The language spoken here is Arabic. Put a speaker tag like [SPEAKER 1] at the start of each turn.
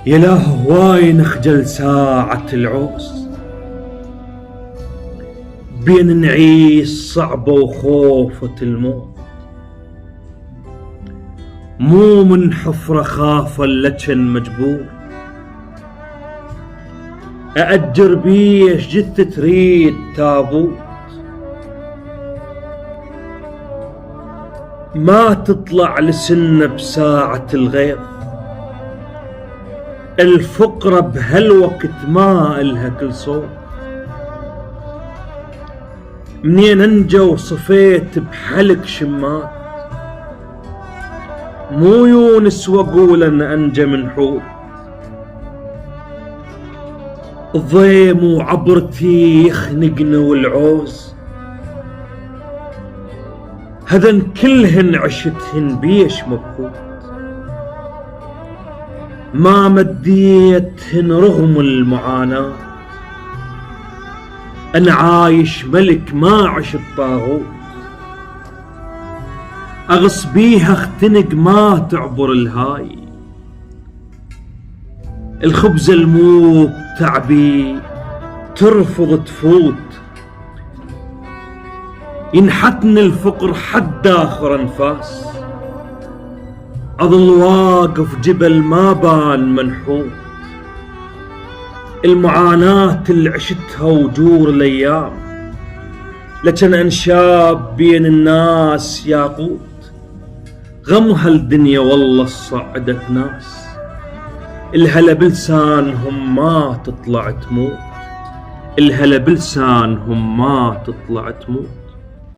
[SPEAKER 1] يا له هواي نخجل ساعة العوز، بين نعيش صعبة وخوفة الموت. مو من حفرة خافة لجن مجبور، أأجر بيش جثة تريد تابوت. ما تطلع لسنة بساعة الغيظ، الفقرة بهالوقت ما إلها كل صوت. منين انجى وصفيت بحلق شمات، مو يونس واقول ان انجى من حوت. الضيم وعبرتي يخنقن والعوز، هذن كلهن عشتهن بيش مبهوت. ما مديتهن رغم المعاناة، أنا عايش ملك ما عشت طاغوت. أغص بيها اختنق ما تعبر الهاي، الخبز الموب تعبي ترفض تفوت. ينحتن الفقر حد آخر أنفاس، أظل واقف جبل ما بان منحوت. المعاناة اللي عشتها وجور الأيام، لكن أنشاب بين الناس ياقوت. غمها الدنيا والله صعدت ناس، الهلا بلسانهم ما تطلع تموت، الهلا بلسانهم ما تطلع تموت.